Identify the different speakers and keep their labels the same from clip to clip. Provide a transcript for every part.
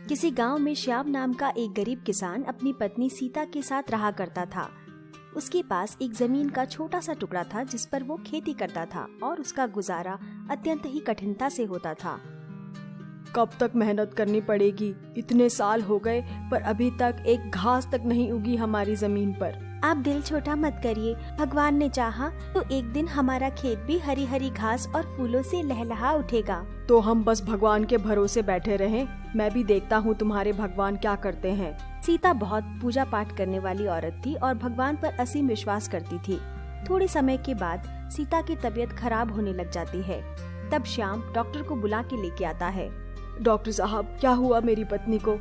Speaker 1: किसी गांव में श्याम नाम का एक गरीब किसान अपनी पत्नी सीता के साथ रहा करता था। उसके पास एक जमीन का छोटा सा टुकड़ा था जिस पर वो खेती करता था और उसका गुजारा अत्यंत ही कठिनता से होता था।
Speaker 2: कब तक मेहनत करनी पड़ेगी? इतने साल हो गए पर अभी तक एक घास तक नहीं उगी हमारी जमीन पर।
Speaker 1: आप दिल छोटा मत करिए, भगवान ने चाहा तो एक दिन हमारा खेत भी हरी हरी घास और फूलों से लहलहा उठेगा।
Speaker 2: तो हम बस भगवान के भरोसे बैठे रहें? मैं भी देखता हूँ तुम्हारे भगवान क्या करते हैं।
Speaker 1: सीता बहुत पूजा पाठ करने वाली औरत थी और भगवान पर असीम विश्वास करती थी। थोड़े समय के बाद सीता की तबीयत खराब होने लग जाती है। तब श्याम डॉक्टर को बुला के लेके आता है।
Speaker 2: डॉक्टर साहब, क्या हुआ मेरी पत्नी को?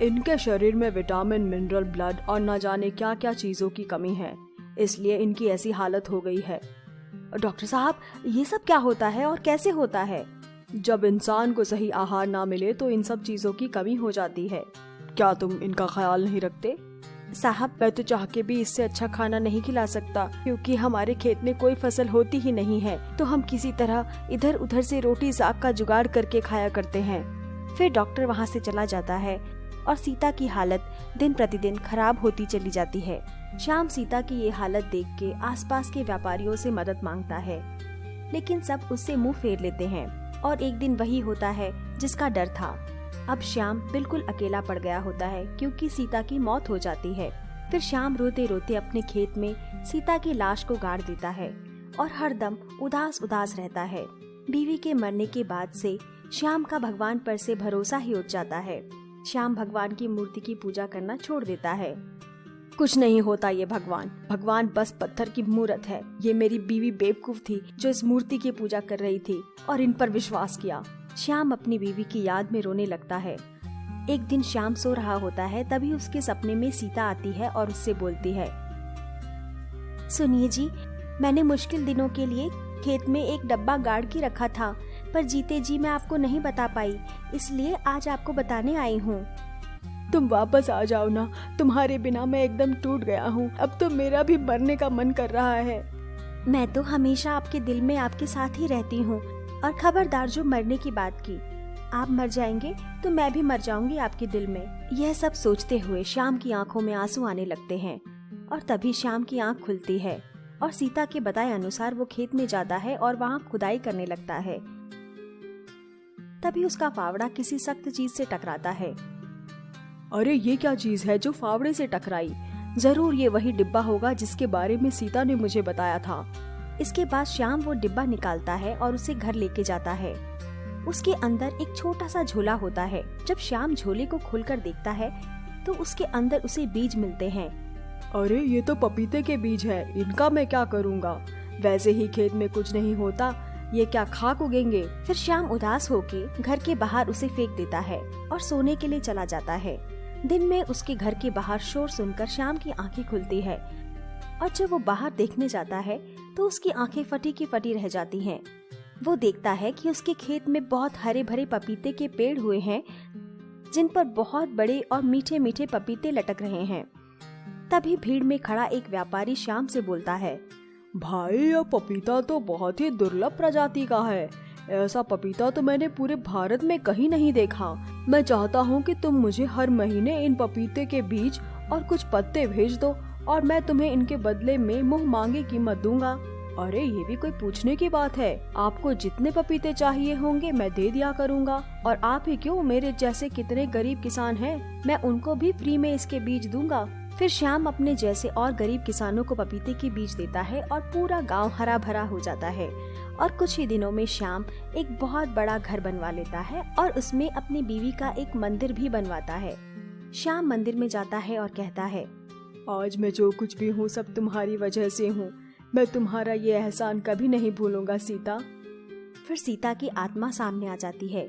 Speaker 2: इनके शरीर में विटामिन, मिनरल, ब्लड और न जाने क्या क्या चीजों की कमी है, इसलिए इनकी ऐसी हालत हो गई है।
Speaker 1: डॉक्टर साहब, ये सब क्या होता है और कैसे होता है?
Speaker 2: जब इंसान को सही आहार ना मिले तो इन सब चीजों की कमी हो जाती है। क्या तुम इनका ख्याल नहीं रखते?
Speaker 1: साहब,
Speaker 2: मैं तो चाह के भी इससे अच्छा खाना नहीं खिला सकता, क्योंकि हमारे खेत में कोई फसल होती ही नहीं है, तो हम किसी तरह इधर उधर से रोटी साग का जुगाड़ करके खाया करते हैं।
Speaker 1: फिर डॉक्टर वहाँ से चला जाता है और सीता की हालत दिन प्रतिदिन खराब होती चली जाती है। श्याम सीता की ये हालत देख के आसपास के व्यापारियों से मदद मांगता है, लेकिन सब उससे मुंह फेर लेते हैं और एक दिन वही होता है जिसका डर था। अब श्याम बिल्कुल अकेला पड़ गया होता है क्योंकि सीता की मौत हो जाती है। फिर श्याम रोते रोते अपने खेत में सीता की लाश को गाड़ देता है और हरदम उदास उदास रहता है। बीवी के मरने के बाद से श्याम का भगवान पर से भरोसा ही उठ जाता है। श्याम भगवान की मूर्ति की पूजा करना छोड़ देता है।
Speaker 2: कुछ नहीं होता ये भगवान बस पत्थर की मूर्त है। ये मेरी बीवी बेवकूफ थी जो इस मूर्ति की पूजा कर रही थी और इन पर विश्वास किया।
Speaker 1: श्याम अपनी बीवी की याद में रोने लगता है। एक दिन श्याम सो रहा होता है, तभी उसके सपने में सीता आती है और उससे बोलती है, सुनिए जी, मैंने मुश्किल दिनों के लिए खेत में एक डब्बा गाड़ के रखा था, पर जीते जी मैं आपको नहीं बता पाई, इसलिए आज आपको बताने आई हूँ।
Speaker 2: तुम वापस आ जाओ ना, तुम्हारे बिना मैं एकदम टूट गया हूँ। अब तो मेरा भी मरने का मन कर रहा है।
Speaker 1: मैं तो हमेशा आपके दिल में आपके साथ ही रहती हूँ, और खबरदार जो मरने की बात की, आप मर जाएंगे तो मैं भी मर जाऊंगी आपके दिल में। यह सब सोचते हुए श्याम की आंखों में आंसू आने लगते हैं और तभी श्याम की आंख खुलती है और सीता के बताए अनुसार वो खेत में जाता है और वहाँ खुदाई करने लगता है। तभी उसका फावड़ा किसी सख्त चीज से टकराता है।
Speaker 2: अरे ये क्या चीज है जो फावड़े से टकराई? जरूर ये वही डिब्बा होगा जिसके बारे में सीता ने मुझे बताया था।
Speaker 1: इसके बाद श्याम वो डिब्बा निकालता है और उसे घर लेके जाता है। उसके अंदर एक छोटा सा झोला होता है। जब श्याम झोले को खोलकर देखता है तो उसके अंदर उसे बीज मिलते हैं।
Speaker 2: अरे ये तो पपीते के बीज है, इनका मैं क्या करूँगा? वैसे ही खेत में कुछ नहीं होता, ये क्या खाक उगेंगे?
Speaker 1: फिर श्याम उदास होके घर के बाहर उसे फेंक देता है और सोने के लिए चला जाता है। दिन में उसके घर के बाहर शोर सुनकर श्याम की आंखें खुलती है और जब वो बाहर देखने जाता है तो उसकी आंखें फटी की फटी रह जाती हैं। वो देखता है कि उसके खेत में बहुत हरे भरे पपीते के पेड़ हुए हैं, जिन पर बहुत बड़े और मीठे मीठे पपीते लटक रहे हैं। तभी भीड़ में खड़ा एक व्यापारी श्याम से बोलता है,
Speaker 2: भाई यह पपीता तो बहुत ही दुर्लभ प्रजाति का है। ऐसा पपीता तो मैंने पूरे भारत में कहीं नहीं देखा। मैं चाहता हूँ कि तुम मुझे हर महीने इन पपीते के बीज और कुछ पत्ते भेज दो और मैं तुम्हें इनके बदले में मुंह मांगे कीमत दूंगा। अरे ये भी कोई पूछने की बात है? आपको जितने पपीते चाहिए होंगे मैं दे दिया करूँगा, और आप ही क्यों, मेरे जैसे कितने गरीब किसान हैं, मैं उनको भी फ्री में इसके बीज दूंगा। फिर श्याम अपने जैसे और गरीब किसानों को पपीते के बीज देता है और पूरा गांव हरा भरा हो जाता है। और कुछ ही दिनों में श्याम एक बहुत बड़ा घर बनवा लेता है और उसमें अपनी बीवी का एक मंदिर भी बनवाता है। श्याम मंदिर में जाता है और कहता है, आज मैं जो कुछ भी हूँ सब तुम्हारी वजह से हूँ। मैं तुम्हारा ये एहसान कभी नहीं भूलूंगा सीता।
Speaker 1: फिर सीता की आत्मा सामने आ जाती है।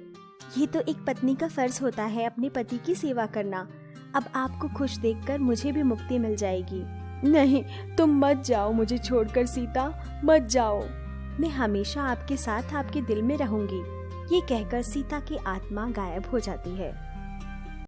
Speaker 1: ये तो एक पत्नी का फर्ज होता है अपने पति की सेवा करना। अब आपको खुश देखकर मुझे भी मुक्ति मिल जाएगी।
Speaker 2: नहीं, तुम मत जाओ मुझे छोड़कर सीता, मत जाओ।
Speaker 1: मैं हमेशा आपके साथ आपके दिल में रहूंगी। ये कहकर सीता की आत्मा गायब हो जाती है।